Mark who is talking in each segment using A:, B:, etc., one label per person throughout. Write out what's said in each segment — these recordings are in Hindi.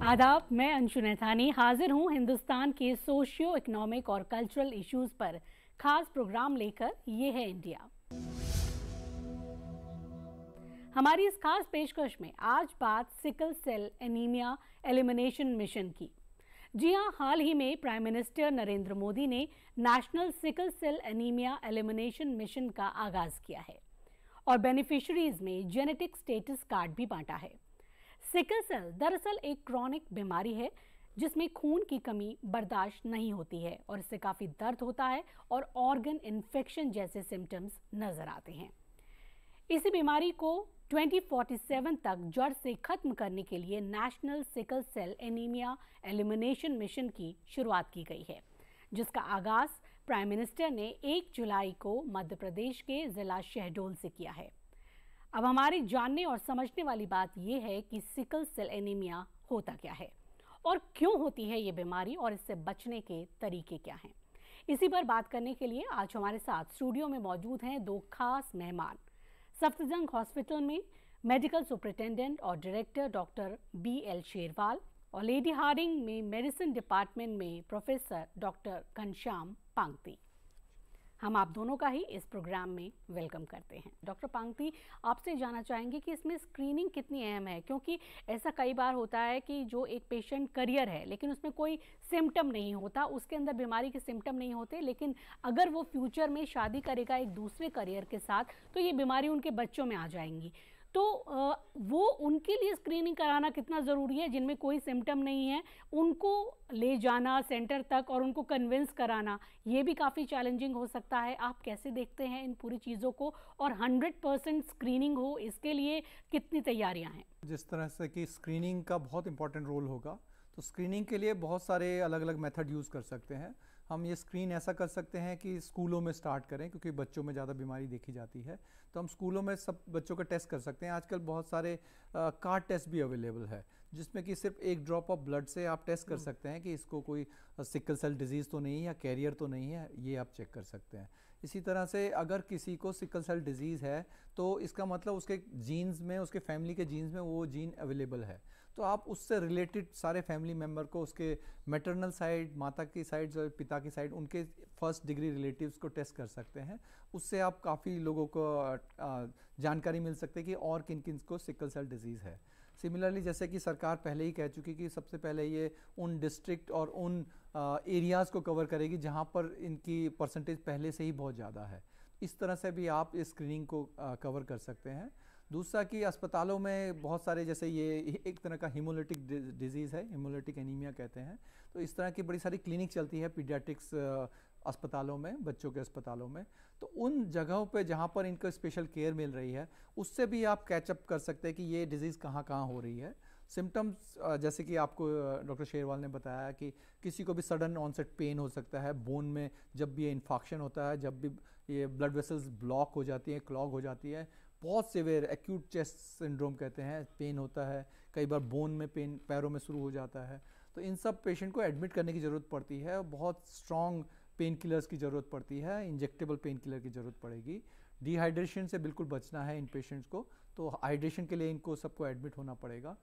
A: आदाब, मैं अंशु नैथानी हाजिर हूं हिंदुस्तान के सोशियो इकोनॉमिक और कल्चरल इश्यूज पर खास प्रोग्राम लेकर। ये है इंडिया। हमारी इस खास पेशकश में आज बात sickle cell anaemia elimination mission की। जी हां, हाल ही में प्राइम मिनिस्टर नरेंद्र मोदी ने national sickle cell anaemia elimination mission का आगाज किया है और बेनिफिशरीज में जेनेटिक स्टेटस कार्ड भी बांटा है। सिकल सेल दरअसल एक क्रॉनिक बीमारी है जिसमें खून की कमी बर्दाश्त नहीं होती है और इससे काफी दर्द होता है और ऑर्गन इन्फेक्शन जैसे सिम्टम्स नजर आते हैं। इसी बीमारी को 2047 तक जड़ से खत्म करने के लिए national sickle cell anaemia elimination mission की शुरुआत की गई है, जिसका आगाज प्राइम मिनिस्टर ने 1 जुलाई को मध्य प्रदेश के जिला शहडोल से किया है। अब हमारी जानने और समझने वाली बात यह है कि सिकल सेल एनीमिया होता क्या है और क्यों होती है ये बीमारी और इससे बचने के तरीके क्या हैं। इसी पर बात करने के लिए आज हमारे साथ स्टूडियो में मौजूद हैं दो खास मेहमान। सफदरजंग हॉस्पिटल में मेडिकल सुपरिटेंडेंट और डायरेक्टर डॉक्टर BL शेरवाल और लेडी हार्डिंग में मेडिसिन डिपार्टमेंट में प्रोफेसर डॉक्टर घनश्याम पांगती। हम आप दोनों का ही इस प्रोग्राम में वेलकम करते हैं। डॉक्टर पांगती, आपसे जानना चाहेंगे कि इसमें स्क्रीनिंग कितनी अहम है, क्योंकि ऐसा कई बार होता है कि जो एक पेशेंट करियर है लेकिन उसमें कोई सिम्टम नहीं होता, उसके अंदर बीमारी के सिम्टम नहीं होते, लेकिन अगर वो फ्यूचर में शादी करेगा एक दूसरे करियर के साथ तो ये बीमारी उनके बच्चों में आ जाएंगी। तो वो उनके लिए स्क्रीनिंग कराना कितना ज़रूरी है जिनमें कोई सिम्टम नहीं है, उनको ले जाना सेंटर तक और उनको कन्विंस कराना ये भी काफ़ी चैलेंजिंग हो सकता है। आप कैसे देखते हैं इन पूरी चीज़ों को और 100% स्क्रीनिंग हो इसके लिए कितनी तैयारियां हैं?
B: जिस तरह से कि स्क्रीनिंग का बहुत इंपॉर्टेंट रोल होगा, तो स्क्रीनिंग के लिए बहुत सारे अलग अलग मेथड यूज़ कर सकते हैं। हम ये स्क्रीन ऐसा कर सकते हैं कि स्कूलों में स्टार्ट करें, क्योंकि बच्चों में ज़्यादा बीमारी देखी जाती है, तो हम स्कूलों में सब बच्चों का टेस्ट कर सकते हैं। आजकल बहुत सारे कार्ड टेस्ट भी अवेलेबल है, जिसमें कि सिर्फ एक ड्रॉप ऑफ ब्लड से आप टेस्ट कर सकते हैं कि इसको कोई सिकल सेल डिजीज़ तो नहीं है या कैरियर तो नहीं है, ये आप चेक कर सकते हैं। इसी तरह से अगर किसी को सिकल सेल डिजीज़ है तो इसका मतलब उसके जीन्स में, उसके फैमिली के जीन्स में वो जीन अवेलेबल है, तो आप उससे रिलेटेड सारे फैमिली मेम्बर को, उसके मैटरनल साइड, माता की साइड, पिता की साइड, उनके फर्स्ट डिग्री रिलेटिव्स को टेस्ट कर सकते हैं। उससे आप काफ़ी लोगों को जानकारी मिल सकती है कि और किन किन को सिकल सेल डिजीज़ है। सिमिलरली, जैसे कि सरकार पहले ही कह चुकी कि सबसे पहले ये उन डिस्ट्रिक्ट और उन एरियाज़ को कवर करेगी जहाँ पर इनकी परसेंटेज पहले से ही बहुत ज़्यादा है। इस तरह से भी आप इस स्क्रीनिंग को कवर कर सकते हैं। दूसरा कि अस्पतालों में बहुत सारे, जैसे ये एक तरह का हीमोलिटिक डिजीज़ है, हीमोलिटिक एनीमिया कहते हैं, तो इस तरह की बड़ी सारी क्लिनिक चलती है पीडियाट्रिक्स अस्पतालों में, बच्चों के अस्पतालों में। तो उन जगहों पे जहाँ पर इनको स्पेशल केयर मिल रही है, उससे भी आप कैचअप कर सकते हैं कि ये डिजीज़ कहाँ कहाँ हो रही है। सिम्टम्स जैसे कि आपको डॉक्टर शेरवाल ने बताया कि किसी को भी सडन ऑनसेट पेन हो सकता है बोन में, जब भी ये इन्फेक्शन होता है, जब भी ये ब्लड वेसल्स ब्लॉक हो जाती हैं, क्लॉग हो जाती है, बहुत सीवियर एक्यूट चेस्ट सिंड्रोम कहते हैं, पेन होता है, कई बार बोन में पेन पैरों में शुरू हो जाता है। तो इन सब पेशेंट को एडमिट करने की ज़रूरत पड़ती है, बहुत स्ट्रॉन्ग पेन किलर्स की ज़रूरत पड़ती है, इंजेक्टेबल पेन किलर की ज़रूरत पड़ेगी। डिहाइड्रेशन से बिल्कुल बचना है इन पेशेंट्स को, तो हाइड्रेशन के लिए इनको सबको एडमिट होना पड़ेगा।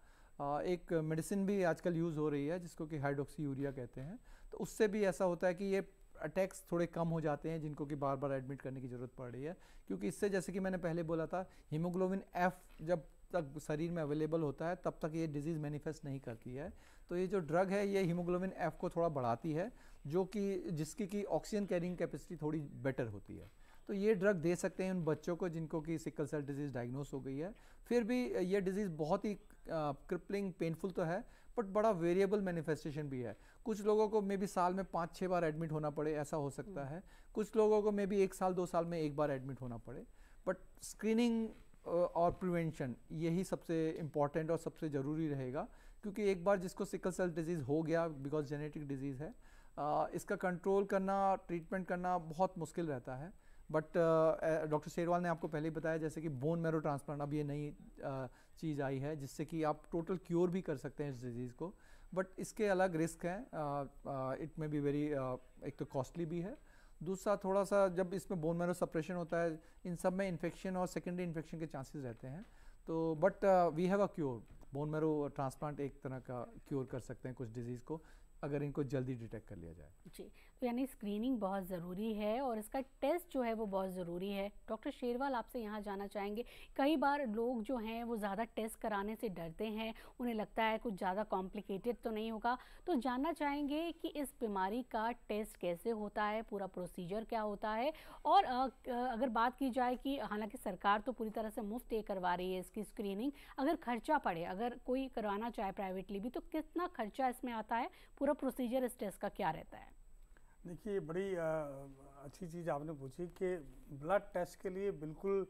B: एक मेडिसिन भी आजकल यूज़ हो रही है जिसको कि हाइड्रोक्सी यूरिया कहते हैं, तो उससे भी ऐसा होता है कि ये अटैक्स थोड़े कम हो जाते हैं जिनको कि बार बार एडमिट करने की ज़रूरत पड़ रही है, क्योंकि इससे, जैसे कि मैंने पहले बोला था, हीमोग्लोबिन F जब तक शरीर में अवेलेबल होता है तब तक ये डिजीज़ मैनिफेस्ट नहीं करती है। तो ये जो ड्रग है ये हीमोग्लोबिन F को थोड़ा बढ़ाती है, जो कि जिसकी कि ऑक्सीजन कैरिंग कैपेसिटी थोड़ी बेटर होती है। तो ये ड्रग दे सकते हैं उन बच्चों को जिनको कि सिकल सेल डिजीज़ डायग्नोस हो गई है। फिर भी ये डिजीज़ बहुत ही क्रिपलिंग, पेनफुल तो है, बट बड़ा वेरिएबल मैनिफेस्टेशन भी है। कुछ लोगों को मे बी साल में 5-6 बार एडमिट होना पड़े, ऐसा हो सकता है। कुछ लोगों को मे बी 1 साल 2 साल में 1 बार एडमिट होना पड़े। बट स्क्रीनिंग और प्रिवेंशन यही सबसे इम्पॉर्टेंट और सबसे ज़रूरी रहेगा, क्योंकि एक बार जिसको सिकल सेल डिजीज़ हो गया, बिकॉज जेनेटिक डिजीज़ है, इसका कंट्रोल करना, ट्रीटमेंट करना बहुत मुश्किल रहता है। बट डॉक्टर शेरवाल ने आपको पहले ही बताया, जैसे कि बोन मैरो ट्रांसप्लांट, अब ये नई चीज़ आई है जिससे कि आप टोटल क्योर भी कर सकते हैं इस डिज़ीज़ को, बट इसके अलग रिस्क हैं। इट में बी वेरी, एक तो कॉस्टली भी है, दूसरा थोड़ा सा जब इसमें बोन मैरो सप्रेशन होता है, इन सब में इन्फेक्शन और सेकेंडरी इन्फेक्शन के चांसेस रहते हैं। तो but we have a cure, bone marrow transplant एक तरह का क्योर कर सकते हैं कुछ डिजीज़ को, अगर इनको जल्दी डिटेक्ट कर लिया जाए।
A: जी, तो यानी स्क्रीनिंग बहुत ज़रूरी है और इसका टेस्ट जो है वो बहुत ज़रूरी है। डॉक्टर शेरवाल, आपसे यहाँ जानना चाहेंगे, कई बार लोग जो हैं वो ज़्यादा टेस्ट कराने से डरते हैं, उन्हें लगता है कुछ ज़्यादा कॉम्प्लिकेटेड तो नहीं होगा, तो जानना चाहेंगे कि इस बीमारी का टेस्ट कैसे होता है, पूरा प्रोसीजर क्या होता है, और अगर बात की जाए कि हालांकि सरकार तो पूरी तरह से मुफ्त ये करवा रही है इसकी स्क्रीनिंग, अगर खर्चा पड़े, अगर कोई करवाना चाहे प्राइवेटली भी, तो कितना खर्चा इसमें आता है, पूरा प्रोसीजर इस टेस्ट का क्या रहता है?
C: देखिए, बड़ी अच्छी चीज़ आपने पूछी कि ब्लड टेस्ट के लिए बिल्कुल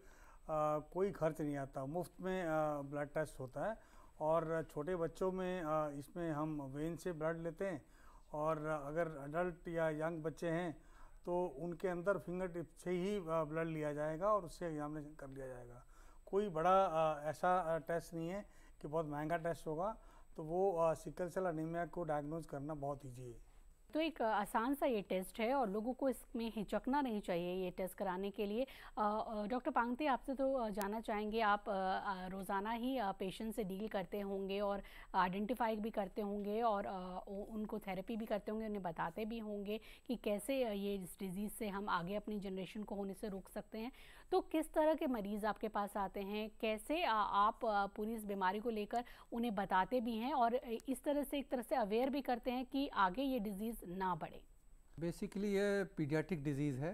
C: कोई खर्च नहीं आता, मुफ्त में ब्लड टेस्ट होता है। और छोटे बच्चों में इसमें हम वेन से ब्लड लेते हैं, और अगर अडल्ट या यंग बच्चे हैं तो उनके अंदर फिंगर टिप से ही ब्लड लिया जाएगा और उससे एग्जामिनेशन कर लिया जाएगा। कोई बड़ा ऐसा टेस्ट नहीं है कि बहुत महंगा टेस्ट होगा, तो वो सिकल सेल एनीमिया को डायग्नोज करना बहुत ईजी है।
A: तो एक आसान सा ये टेस्ट है और लोगों को इसमें हिचकना नहीं चाहिए ये टेस्ट कराने के लिए। डॉक्टर पांगते, आपसे तो जानना चाहेंगे, आप रोज़ाना ही पेशेंट से डील करते होंगे और आइडेंटिफाई भी करते होंगे और उनको थेरेपी भी करते होंगे, उन्हें बताते भी होंगे कि कैसे ये इस डिज़ीज़ से हम आगे अपनी जनरेशन को होने से रोक सकते हैं। तो किस तरह के मरीज़ आपके पास आते हैं, कैसे आप पूरी इस बीमारी को लेकर उन्हें बताते भी हैं और इस तरह से एक तरह से अवेयर भी करते हैं कि आगे ये डिज़ीज़ ना बढ़े?
B: बेसिकली ये पीडियाट्रिक डिजीज़ है,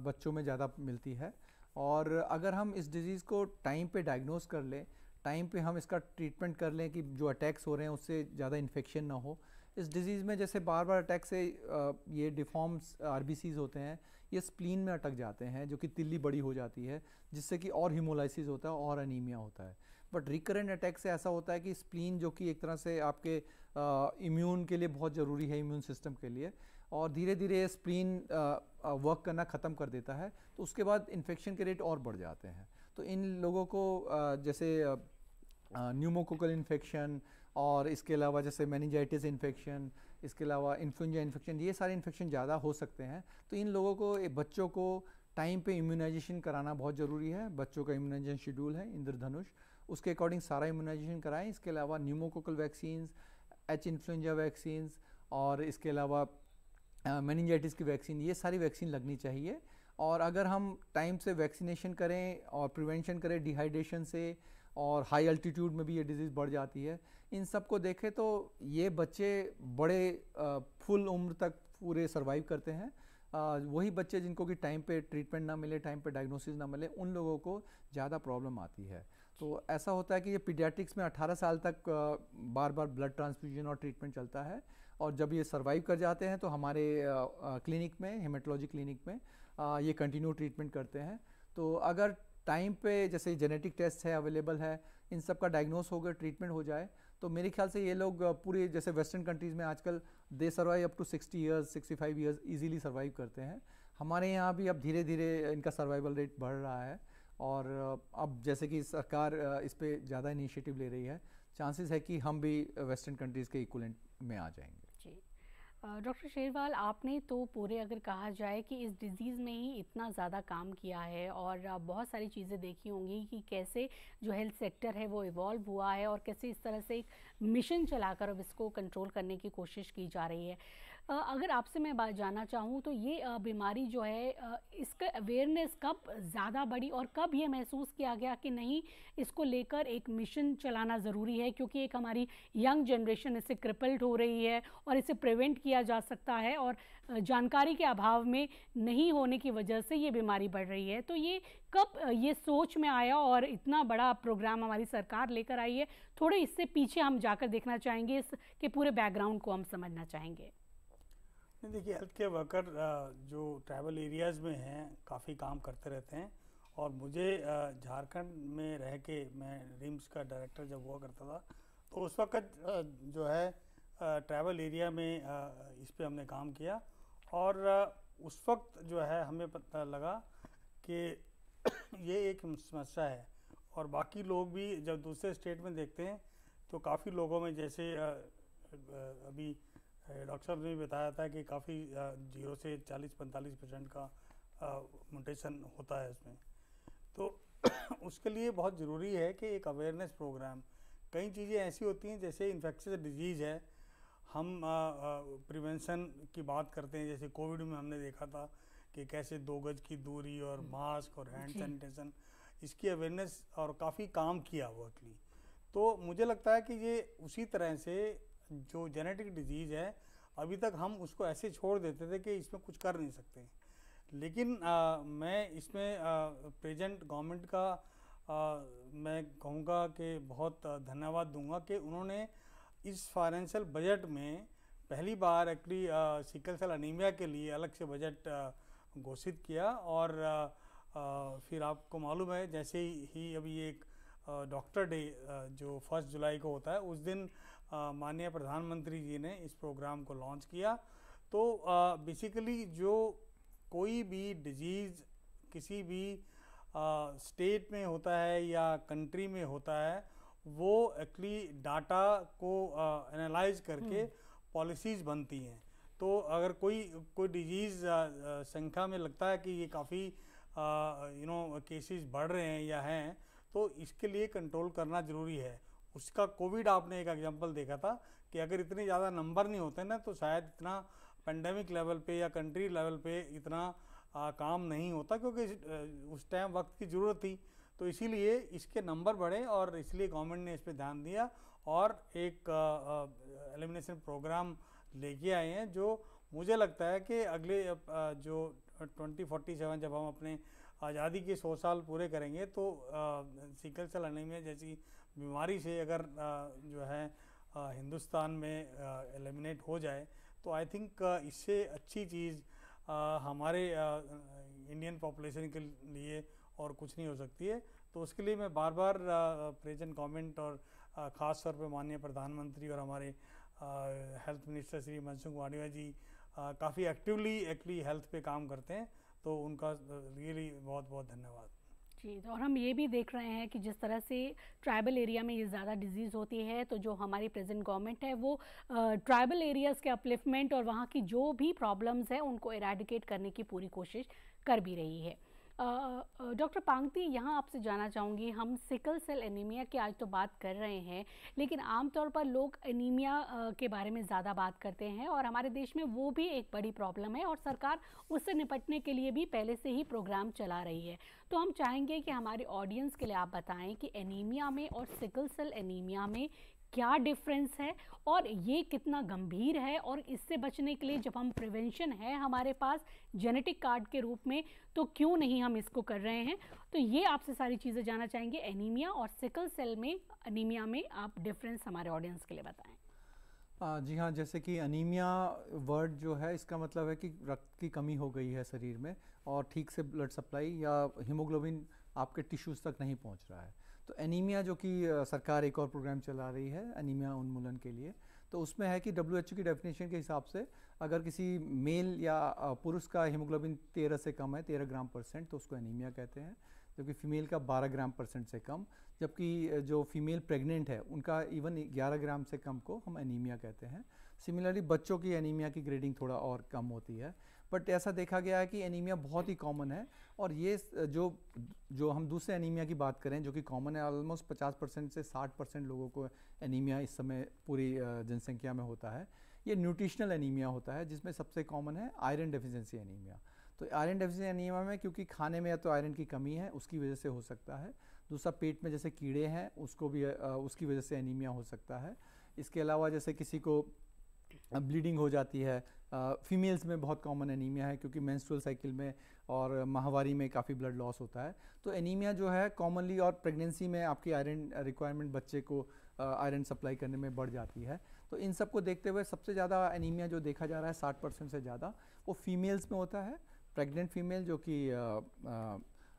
B: बच्चों में ज़्यादा मिलती है, और अगर हम इस डिज़ीज़ को टाइम पे डायग्नोस कर लें, टाइम पे हम इसका ट्रीटमेंट कर लें कि जो अटैक्स हो रहे हैं उससे ज़्यादा इन्फेक्शन ना हो। इस डिज़ीज़ में जैसे बार बार अटैक से ये डिफॉर्म्स आरबीसीज होते हैं, ये स्प्लीन में अटक जाते हैं, जो कि तिल्ली बड़ी हो जाती है, जिससे कि और हीमोलाइसिस होता है और अनीमिया होता है। बट रिकरेंट अटैक से ऐसा होता है कि स्प्लीन, जो कि एक तरह से आपके इम्यून के लिए बहुत ज़रूरी है, इम्यून सिस्टम के लिए, और धीरे धीरे स्प्लीन वर्क करना ख़त्म कर देता है, तो उसके बाद इन्फेक्शन के रेट और बढ़ जाते हैं। तो इन लोगों को जैसे न्यूमोकोकल इन्फेक्शन, और इसके अलावा जैसे मेनिंजाइटिस इन्फेक्शन, इसके अलावा इन्फ्लुएंजा इन्फेक्शन, ये सारे इन्फेक्शन ज़्यादा हो सकते हैं। तो इन लोगों को, बच्चों को टाइम पे इम्यूनाइजेशन कराना बहुत ज़रूरी है। बच्चों का इम्यूनाइजेशन शेड्यूल है इंद्रधनुष, उसके अकॉर्डिंग सारा इम्यूनाइजेशन कराएं। इसके अलावा pneumococcal vaccines, H influenza vaccines, और इसके अलावा मेनिंजाइटिस की वैक्सीन, ये सारी वैक्सीन लगनी चाहिए। और अगर हम टाइम से वैक्सीनेशन करें और प्रिवेंशन करें डिहाइड्रेशन से, और हाई अल्टीट्यूड में भी ये डिज़ीज़ बढ़ जाती है, इन सब को देखें तो ये बच्चे बड़े फुल उम्र तक पूरे सर्वाइव करते हैं। वही बच्चे जिनको कि टाइम पे ट्रीटमेंट ना मिले, टाइम पे डायग्नोसिस ना मिले, उन लोगों को ज़्यादा प्रॉब्लम आती है। तो ऐसा होता है कि ये पीडियाट्रिक्स में 18 साल तक बार बार ब्लड ट्रांसफ्यूजन और ट्रीटमेंट चलता है, और जब ये सर्वाइव कर जाते हैं तो हमारे क्लिनिक में, हेमेटोलॉजी क्लिनिक में ये कंटिन्यू ट्रीटमेंट करते हैं। तो अगर टाइम पे जैसे जेनेटिक टेस्ट है अवेलेबल है, इन सब का डायग्नोस हो गया, ट्रीटमेंट हो जाए, तो मेरे ख्याल से ये लोग पूरे जैसे वेस्टर्न कंट्रीज़ में आजकल they survive up to 60 years, 65 years easily survive करते हैं। हमारे यहाँ भी अब धीरे धीरे इनका सर्वाइवल रेट बढ़ रहा है, और अब जैसे कि सरकार इस पर ज़्यादा इनिशिएटिव ले रही है, चांसेस है कि हम भी वेस्टर्न कंट्रीज़ के इक्विवेलेंट में आ जाएंगे।
A: जी, डॉक्टर शेरवाल, आपने तो पूरे अगर कहा जाए कि इस डिज़ीज़ में ही इतना ज़्यादा काम किया है और बहुत सारी चीज़ें देखी होंगी कि कैसे जो हेल्थ सेक्टर है वो इवॉल्व हुआ है और कैसे इस तरह से एक मिशन चलाकर अब इसको कंट्रोल करने की कोशिश की जा रही है। अगर आपसे मैं बात जानना चाहूँ तो ये बीमारी जो है, इसका अवेयरनेस कब ज़्यादा बढ़ी और कब ये महसूस किया गया कि नहीं, इसको लेकर एक मिशन चलाना ज़रूरी है, क्योंकि एक हमारी यंग जनरेशन इससे क्रिपल्ड हो रही है और इसे प्रिवेंट किया जा सकता है, और जानकारी के अभाव में नहीं होने की वजह से ये बीमारी बढ़ रही है। तो ये कब ये सोच में आया और इतना बड़ा प्रोग्राम हमारी सरकार लेकर आई है? थोड़े इससे पीछे हम जाकर देखना चाहेंगे, इसके पूरे बैकग्राउंड को हम समझना चाहेंगे।
C: देखिए, हेल्थ केयर वर्कर जो ट्रैवल एरियाज़ में हैं काफ़ी काम करते रहते हैं, और मुझे झारखंड में रह के, मैं रिम्स का डायरेक्टर जब हुआ करता था, तो उस वक्त जो है ट्रैवल एरिया में इस पे हमने काम किया, और उस वक्त जो है हमें पता लगा कि ये एक समस्या है। और बाकी लोग भी जब दूसरे स्टेट में देखते हैं तो काफ़ी लोगों में, जैसे अभी डॉक्टर साहब ने भी बताया था कि काफ़ी 0 से 40-45% का म्यूटेशन होता है इसमें। तो उसके लिए बहुत ज़रूरी है कि एक अवेयरनेस प्रोग्राम कई चीज़ें ऐसी होती हैं जैसे इन्फेक्शियस डिजीज़ है, हम प्रिवेंशन की बात करते हैं, जैसे कोविड में हमने देखा था कि कैसे 2 गज की दूरी और मास्क और हैंड सैनिटाइजेशन, इसकी अवेयरनेस और काफ़ी काम किया वर्कली। तो मुझे लगता है कि ये उसी तरह से जो जेनेटिक डिजीज़ है, अभी तक हम उसको ऐसे छोड़ देते थे कि इसमें कुछ कर नहीं सकते, लेकिन मैं इसमें प्रेजेंट गवर्नमेंट का मैं कहूँगा कि बहुत धन्यवाद दूंगा कि उन्होंने इस फाइनेंशियल बजट में पहली बार एक्चुअली सिकल सेल अनीमिया के लिए अलग से बजट घोषित किया। और फिर आपको मालूम है जैसे ही अभी एक डॉक्टर डे जो 1 जुलाई को होता है, उस दिन माननीय प्रधानमंत्री जी ने इस प्रोग्राम को लॉन्च किया। तो बेसिकली जो कोई भी डिजीज़ किसी भी स्टेट में होता है या कंट्री में होता है, वो एक्चुअली डाटा को एनालाइज करके पॉलिसीज़ बनती हैं। तो अगर कोई डिजीज़ संख्या में लगता है कि ये काफ़ी केसेस बढ़ रहे हैं या हैं, तो इसके लिए कंट्रोल करना ज़रूरी है। उसका कोविड आपने एक एग्जांपल देखा था कि अगर इतने ज़्यादा नंबर नहीं होते ना, तो शायद इतना पेंडेमिक लेवल पे या कंट्री लेवल पे इतना काम नहीं होता, क्योंकि उस टाइम वक्त की ज़रूरत थी। तो इसीलिए इसके नंबर बढ़े और इसलिए गवर्नमेंट ने इस पर ध्यान दिया और एक एलिमिनेशन प्रोग्राम लेके आए हैं, जो मुझे लगता है कि अगले जो 2047 जब हम अपने आज़ादी के 100 साल पूरे करेंगे, तो सिकल सेल एनीमिया जैसी बीमारी से अगर जो है हिंदुस्तान में एलिमिनेट हो जाए, तो आई थिंक इससे अच्छी चीज़ हमारे इंडियन पॉपुलेशन के लिए और कुछ नहीं हो सकती है। तो उसके लिए मैं बार बार प्रेजेंट गवर्नमेंट और ख़ास तौर पे माननीय प्रधानमंत्री और हमारे हेल्थ मिनिस्टर श्री मनसुख मांडविया जी काफ़ी एक्टिवली हेल्थ पे काम करते हैं, तो उनका रियली बहुत बहुत धन्यवाद
A: जी। तो और हम ये भी देख रहे हैं कि जिस तरह से ट्राइबल एरिया में ये ज़्यादा डिजीज़ होती है, तो जो हमारी प्रेजेंट गवर्नमेंट है वो ट्राइबल एरियाज़ के अपलिफ्टमेंट और वहाँ की जो भी प्रॉब्लम्स है उनको इरेडिकेट करने की पूरी कोशिश कर भी रही है। डॉक्टर पांगती, यहाँ आपसे जानना चाहूँगी, हम सिकल सेल एनीमिया की आज तो बात कर रहे हैं, लेकिन आमतौर पर लोग एनीमिया के बारे में ज़्यादा बात करते हैं और हमारे देश में वो भी एक बड़ी प्रॉब्लम है और सरकार उससे निपटने के लिए भी पहले से ही प्रोग्राम चला रही है। तो हम चाहेंगे कि हमारे ऑडियंस के लिए आप बताएं कि एनीमिया में और सिकल सेल एनीमिया में क्या डिफरेंस है और ये कितना गंभीर है, और इससे बचने के लिए जब हम प्रिवेंशन है हमारे पास जेनेटिक कार्ड के रूप में, तो क्यों नहीं हम इसको कर रहे हैं। तो ये आपसे सारी चीज़ें जानना चाहेंगे, एनीमिया और सिकल सेल में एनीमिया में आप डिफरेंस हमारे ऑडियंस के लिए बताएं।
B: जी हाँ, जैसे कि अनीमिया वर्ड जो है, इसका मतलब है कि रक्त की कमी हो गई है शरीर में और ठीक से ब्लड सप्लाई या हीमोग्लोबिन आपके टिश्यूज़ तक नहीं पहुंच रहा है। तो एनीमिया, जो कि सरकार एक और प्रोग्राम चला रही है एनीमिया उन्मूलन के लिए, तो उसमें है कि WHO की डेफिनेशन के हिसाब से अगर किसी मेल या पुरुष का हीमोग्लोबिन 13 से कम है, 13 ग्राम %, तो उसको एनीमिया कहते हैं, जबकि फीमेल का 12 ग्राम % से कम, जबकि जो फीमेल प्रेग्नेंट है उनका इवन 11 ग्राम से कम को हम एनीमिया कहते हैं। सिमिलरली बच्चों की एनीमिया की ग्रेडिंग थोड़ा और कम होती है, बट ऐसा देखा गया है कि एनीमिया बहुत ही कॉमन है। और ये जो हम दूसरे एनीमिया की बात करें जो कि कॉमन है, ऑलमोस्ट 50% से 60% लोगों को एनीमिया इस समय पूरी जनसंख्या में होता है। ये न्यूट्रिशनल एनीमिया होता है, जिसमें सबसे कॉमन है आयरन डेफिशिएंसी एनीमिया। तो आयरन डेफिशिएंसी एनीमिया में क्योंकि खाने में या तो आयरन की कमी है, उसकी वजह से हो सकता है। दूसरा, पेट में जैसे कीड़े हैं उसको भी उसकी वजह से एनीमिया हो सकता है। इसके अलावा जैसे किसी को ब्लीडिंग हो जाती है, फीमेल्स में बहुत कॉमन एनीमिया है क्योंकि मेंस्ट्रुअल साइकिल में और माहवारी में काफ़ी ब्लड लॉस होता है। तो एनीमिया जो है कॉमनली, और प्रेगनेंसी में आपकी आयरन रिक्वायरमेंट बच्चे को आयरन सप्लाई करने में बढ़ जाती है। तो इन सब को देखते हुए सबसे ज़्यादा एनीमिया जो देखा जा रहा है 60% से ज़्यादा वो फीमेल्स में होता है। प्रेग्नेंट फीमेल जो कि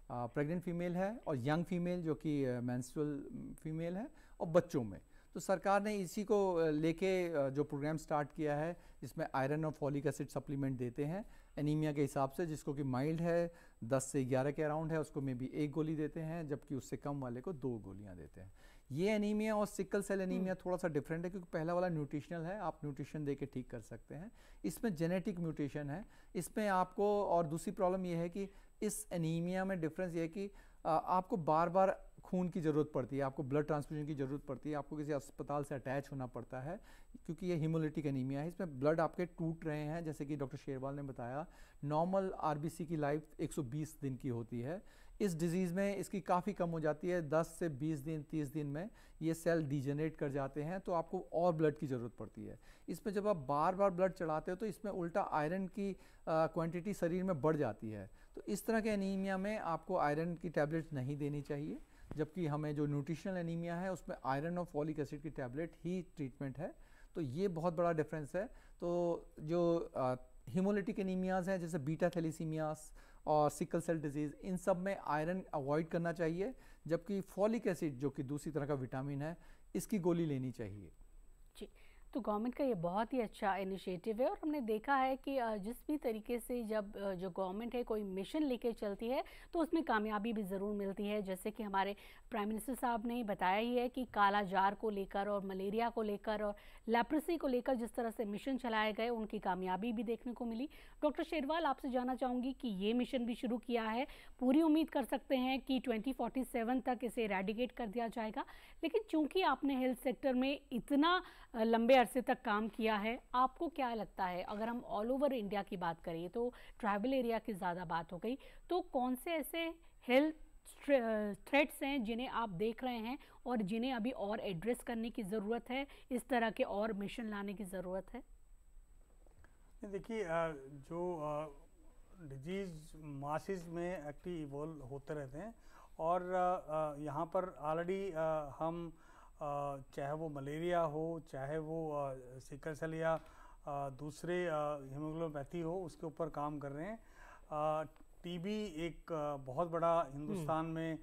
B: प्रेग्नेंट फीमेल है, और यंग फीमेल जो कि मेंस्ट्रुअल फीमेल है, और बच्चों में। तो सरकार ने इसी को लेके जो प्रोग्राम स्टार्ट किया है, जिसमें आयरन और फॉलिक एसिड सप्लीमेंट देते हैं एनीमिया के हिसाब से, जिसको कि माइल्ड है 10 से 11 के अराउंड है उसको में भी 1 गोली देते हैं, जबकि उससे कम वाले को 2 गोलियां देते हैं। ये एनीमिया और सिकल सेल एनीमिया थोड़ा सा डिफरेंट है, क्योंकि पहला वाला न्यूट्रिशनल है, आप न्यूट्रिशन दे के ठीक कर सकते हैं। इसमें जेनेटिक म्यूटेशन है इसमें आपको। और दूसरी प्रॉब्लम ये है कि इस एनीमिया में डिफरेंस ये है कि आपको बार बार खून की ज़रूरत पड़ती है, आपको ब्लड ट्रांसफ्यूजन की ज़रूरत पड़ती है, आपको किसी अस्पताल से अटैच होना पड़ता है, क्योंकि ये हीमोलिटिक एनीमिया है। इसमें ब्लड आपके टूट रहे हैं, जैसे कि डॉक्टर शेरवाल ने बताया। नॉर्मल आरबीसी की लाइफ 120 दिन की होती है। इस डिज़ीज़ में इसकी काफ़ी कम हो जाती है, 10 से 20 दिन 30 दिन में ये सेल डिजेनरेट कर जाते हैं, तो आपको और ब्लड की ज़रूरत पड़ती है। इसमें जब आप बार बार ब्लड चढ़ाते हो तो इसमें उल्टा आयरन की क्वांटिटी शरीर में बढ़ जाती है। तो इस तरह के एनीमिया में आपको आयरन की टैबलेट्स नहीं देनी चाहिए, जबकि हमें जो न्यूट्रिशनल एनीमिया है उसमें आयरन और फॉलिक एसिड की टैबलेट ही ट्रीटमेंट है। तो ये बहुत बड़ा डिफरेंस है। तो जो हीमोलिटिक एनीमियाज हैं जैसे बीटा थैलेसीमियास और सिकल सेल डिजीज़, इन सब में आयरन अवॉइड करना चाहिए, जबकि फॉलिक एसिड जो कि दूसरी तरह का विटामिन है, इसकी गोली लेनी चाहिए।
A: जी, तो गवर्नमेंट का ये बहुत ही अच्छा इनिशिएटिव है और हमने देखा है कि जिस भी तरीके से जब जो गवर्नमेंट है कोई मिशन लेके चलती है तो उसमें कामयाबी भी ज़रूर मिलती है। जैसे कि हमारे प्राइम मिनिस्टर साहब ने बताया ही है कि काला जार को लेकर और मलेरिया को लेकर और लेप्रेसी को लेकर जिस तरह से मिशन चलाए गए, उनकी कामयाबी भी देखने को मिली। डॉक्टर शेरवाल, आपसे जानना चाहूँगी कि ये मिशन भी शुरू किया है, पूरी उम्मीद कर सकते हैं कि 2047 तक इसे इरेडिकेट कर दिया जाएगा। लेकिन चूंकि आपने हेल्थ सेक्टर में इतना लंबे अरसे तक काम किया है, आपको क्या लगता है, अगर हम ऑल ओवर इंडिया की बात करें तो ट्राइबल एरिया की ज़्यादा बात हो गई, तो कौन से ऐसे हेल्थ थ्रेट्स हैं जिन्हें आप देख रहे हैं और जिन्हें अभी और एड्रेस करने की ज़रूरत है, इस तरह के और मिशन लाने की ज़रूरत है?
C: देखिए, जो डिजीज़ मासिस में एक्टिव इवॉल्व होते रहते हैं और यहाँ पर ऑलरेडी हम चाहे वो मलेरिया हो, चाहे वो सिकल सेल या दूसरे हीमोग्लोबिनोपैथी हो, उसके ऊपर काम कर रहे हैं। टीबी एक बहुत बड़ा हिंदुस्तान में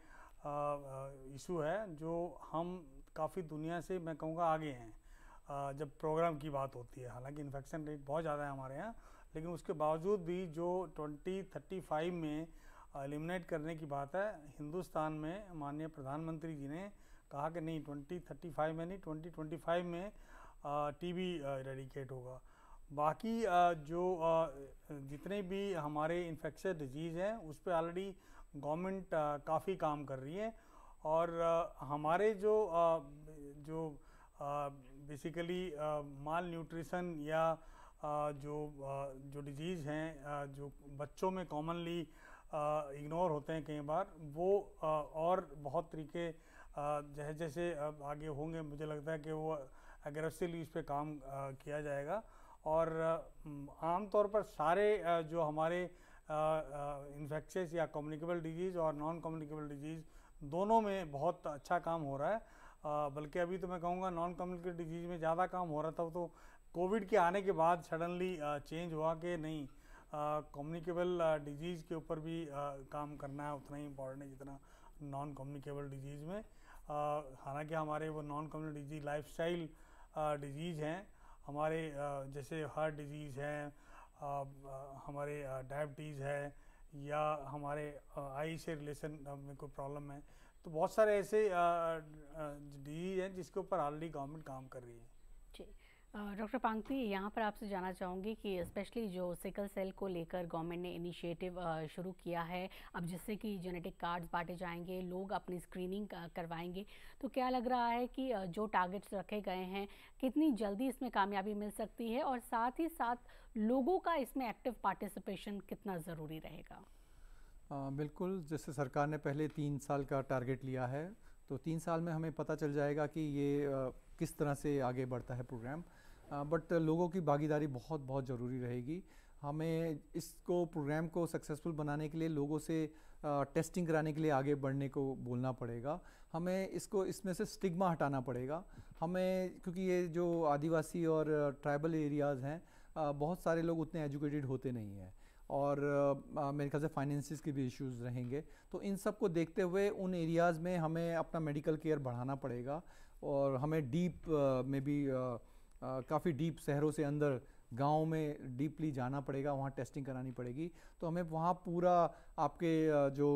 C: इशू है, जो हम काफ़ी दुनिया से मैं कहूँगा आगे हैं जब प्रोग्राम की बात होती है। हालांकि इन्फेक्शन रेट बहुत ज़्यादा है हमारे यहाँ, लेकिन उसके बावजूद भी जो 2035 में एलिमिनेट करने की बात है, हिंदुस्तान में माननीय प्रधानमंत्री जी ने कहा कि नहीं, 2035 में नहीं, 2025 में टीबी इरेडिकेट होगा। बाकी जो जितने भी हमारे इन्फेक्शियस डिजीज़ हैं उस पर ऑलरेडी गवर्नमेंट काफ़ी काम कर रही है। और हमारे जो बेसिकली माल न्यूट्रिशन या जो डिजीज़ हैं जो बच्चों में कॉमनली इग्नोर होते हैं कई बार, वो और बहुत तरीके जैसे जैसे आगे होंगे, मुझे लगता है कि वो एग्रेसिवली इस पे काम किया जाएगा। और आम तौर पर सारे जो हमारे इन्फेक्शियस या कम्युनिकेबल डिजीज़ और नॉन कम्युनिकेबल डिजीज़ दोनों में बहुत अच्छा काम हो रहा है। बल्कि अभी तो मैं कहूँगा नॉन कम्युनिकेबल डिजीज़ में ज़्यादा काम हो रहा था, तो कोविड के आने के बाद सडनली चेंज हुआ कि नहीं, कम्युनिकेबल डिजीज़ के ऊपर भी काम करना है, उतना ही इम्पॉर्टेंट है जितना नॉन कम्युनिकेबल डिजीज़ में। हालांकि हमारे वो non communicable disease lifestyle disease हैं, हमारे जैसे हार्ट डिजीज़ हैं, हमारे डायबिटीज़ है, या हमारे आई से रिलेशन में कोई प्रॉब्लम है, तो बहुत सारे ऐसे डिजीज़ हैं जिसके ऊपर ऑलरेडी गवर्नमेंट काम कर रही है।
A: जी, डॉक्टर पांगती, यहाँ पर आपसे जानना चाहूँगी कि स्पेशली जो सिकल सेल को लेकर गवर्नमेंट ने इनिशिएटिव शुरू किया है, अब जिससे कि जेनेटिक कार्ड्स बांटे जाएंगे, लोग अपनी स्क्रीनिंग करवाएंगे, तो क्या लग रहा है कि जो टारगेट्स रखे गए हैं, कितनी जल्दी इसमें कामयाबी मिल सकती है, और साथ ही साथ लोगों का इसमें एक्टिव पार्टिसिपेशन कितना ज़रूरी रहेगा?
B: बिल्कुल, जैसे सरकार ने पहले 3 साल का टारगेट लिया है, तो 3 साल में हमें पता चल जाएगा कि ये किस तरह से आगे बढ़ता है प्रोग्राम। बट लोगों की भागीदारी बहुत बहुत ज़रूरी रहेगी। हमें इसको प्रोग्राम को सक्सेसफुल बनाने के लिए लोगों से टेस्टिंग कराने के लिए आगे बढ़ने को बोलना पड़ेगा। हमें इसमें से स्टिग्मा हटाना पड़ेगा हमें, क्योंकि ये जो आदिवासी और ट्राइबल एरियाज़ हैं, बहुत सारे लोग उतने एजुकेटेड होते नहीं हैं, और मेरे ख्याल से फाइनेंसिस के भी इश्यूज़ रहेंगे। तो इन सब को देखते हुए उन एरियाज़ में हमें अपना मेडिकल केयर बढ़ाना पड़ेगा, और हमें डीप में भी काफ़ी डीप शहरों से अंदर गाँव में डीपली जाना पड़ेगा, वहाँ टेस्टिंग करानी पड़ेगी। तो हमें वहाँ पूरा आपके जो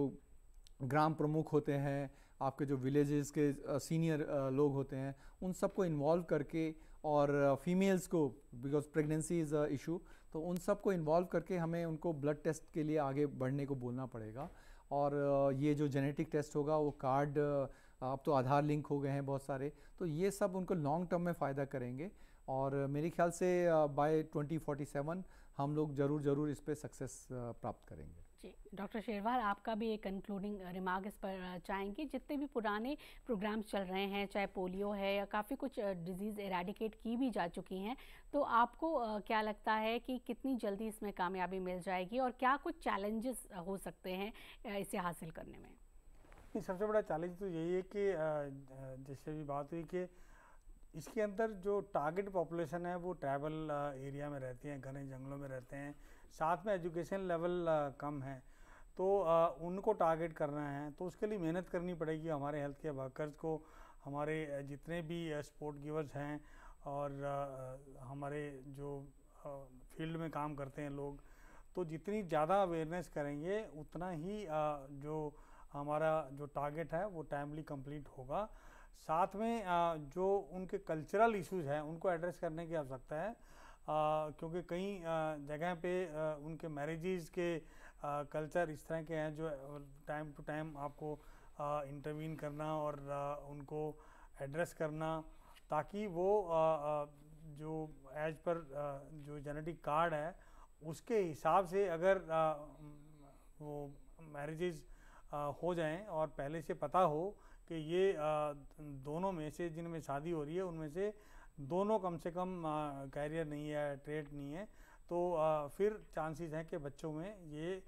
B: ग्राम प्रमुख होते हैं, आपके जो विलेजेस के सीनियर लोग होते हैं उन सबको इन्वॉल्व करके, और फीमेल्स को, because pregnancy is a issue, तो उन सबको इन्वॉल्व करके हमें उनको ब्लड टेस्ट के लिए आगे बढ़ने को बोलना पड़ेगा। और ये जो जेनेटिक टेस्ट होगा वो कार्ड, अब तो आधार लिंक हो गए हैं बहुत सारे, तो ये सब उनको लॉन्ग टर्म में फ़ायदा करेंगे। और मेरे ख्याल से बाय 2047 हम लोग ज़रूर इस पे सक्सेस प्राप्त करेंगे।
A: जी, डॉक्टर शेरवाल, आपका भी एक कंक्लूडिंग रिमार्क इस पर चाहेंगे? जितने भी पुराने प्रोग्राम्स चल रहे हैं, चाहे पोलियो है या काफ़ी कुछ डिजीज़ एराडिकेट की भी जा चुकी हैं, तो आपको क्या लगता है कि कितनी जल्दी इसमें कामयाबी मिल जाएगी और क्या कुछ चैलेंजेस हो सकते हैं इसे हासिल करने में?
C: सबसे बड़ा चैलेंज तो यही है कि जैसे भी बात हुई कि इसके अंदर जो टारगेट पॉपुलेशन है वो ट्राइबल एरिया में रहती हैं, घने जंगलों में रहते हैं, साथ में एजुकेशन लेवल कम है, तो उनको टारगेट करना है, तो उसके लिए मेहनत करनी पड़ेगी हमारे हेल्थ केयर वर्कर्स को, हमारे जितने भी सपोर्ट गिवर्स हैं और हमारे जो फील्ड में काम करते हैं लोग, तो जितनी ज़्यादा अवेयरनेस करेंगे उतना ही जो हमारा जो टारगेट है वो टाइमली कंप्लीट होगा। साथ में जो उनके कल्चरल इश्यूज हैं उनको एड्रेस करने की आवश्यकता है, क्योंकि कई जगह पे उनके मैरिजेस के कल्चर इस तरह के हैं जो टाइम टू टाइम आपको इंटरवीन करना और उनको एड्रेस करना, ताकि वो जो एज पर जो जेनेटिक कार्ड है उसके हिसाब से अगर वो मैरिजेस हो जाएं और पहले से पता हो कि ये दोनों में से जिनमें शादी हो रही है उनमें से दोनों कम से कम कैरियर नहीं है, ट्रेट नहीं है, तो फिर चांसेस हैं कि बच्चों में ये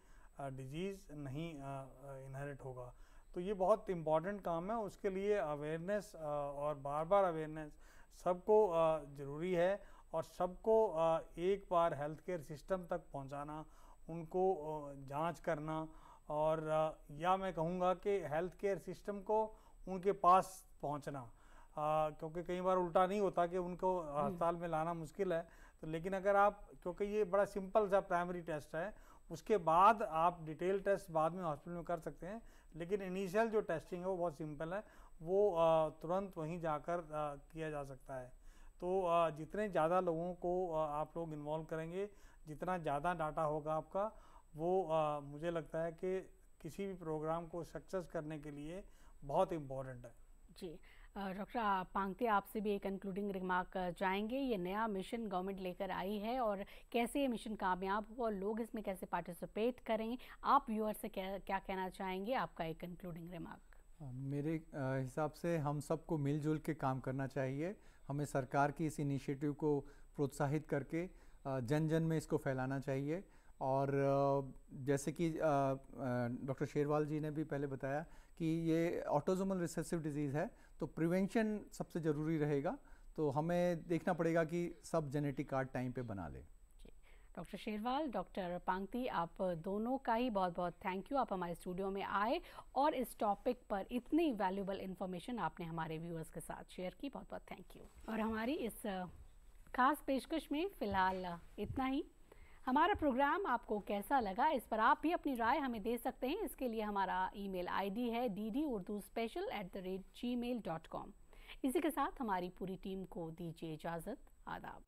C: डिजीज़ नहीं इनहेरिट होगा। तो ये बहुत इम्पॉर्टेंट काम है, उसके लिए अवेयरनेस और बार बार अवेयरनेस सबको ज़रूरी है, और सबको एक बार हेल्थ केयर सिस्टम तक पहुंचाना, उनको जांच करना, और या मैं कहूँगा कि हेल्थ केयर सिस्टम को उनके पास पहुंचना, क्योंकि कई बार उल्टा नहीं होता कि उनको अस्पताल में लाना मुश्किल है, तो लेकिन अगर आप, क्योंकि ये बड़ा सिंपल सा प्राइमरी टेस्ट है, उसके बाद आप डिटेल टेस्ट बाद में हॉस्पिटल में कर सकते हैं, लेकिन इनिशियल जो टेस्टिंग है वो बहुत सिंपल है, वो तुरंत वहीं जाकर किया जा सकता है। तो जितने ज़्यादा लोगों को आप लोग इन्वॉल्व करेंगे, जितना ज़्यादा डाटा होगा आपका, वो मुझे लगता है कि किसी भी प्रोग्राम को सक्सेस करने के लिए बहुत इम्पोर्टेंट है।
A: जी, डॉक्टर पांगते, आपसे भी एक कंक्लूडिंग रिमार्क चाहेंगे? ये नया मिशन गवर्नमेंट लेकर आई है और कैसे ये मिशन कामयाब हो और लोग इसमें कैसे पार्टिसिपेट करें, आप व्यूअर से क्या कहना चाहेंगे? आपका एक कंक्लूडिंग रिमार्क।
B: मेरे हिसाब से हम सबको मिलजुल के काम करना चाहिए। हमें सरकार की इस इनिशिएटिव को प्रोत्साहित करके जन जन में इसको फैलाना चाहिए। और जैसे कि डॉक्टर शेरवाल जी ने भी पहले बताया कि ये ऑटोसोमल रिसेसिव डिजीज़ है, तो प्रिवेंशन सबसे ज़रूरी रहेगा। तो हमें देखना पड़ेगा कि सब जेनेटिक कार्ड टाइम पे बना ले।
A: डॉक्टर शेरवाल, डॉक्टर पांगती, आप दोनों का ही बहुत बहुत थैंक यू। आप हमारे स्टूडियो में आए और इस टॉपिक पर इतनी वैल्यूबल इन्फॉर्मेशन आपने हमारे व्यूअर्स के साथ शेयर की, बहुत बहुत थैंक यू। और हमारी इस खास पेशकश में फ़िलहाल इतना ही। हमारा प्रोग्राम आपको कैसा लगा, इस पर आप भी अपनी राय हमें दे सकते हैं। इसके लिए हमारा ईमेल आईडी है ddurduspecial@gmail.com। इसी के साथ हमारी पूरी टीम को दीजिए इजाज़त। आदाब।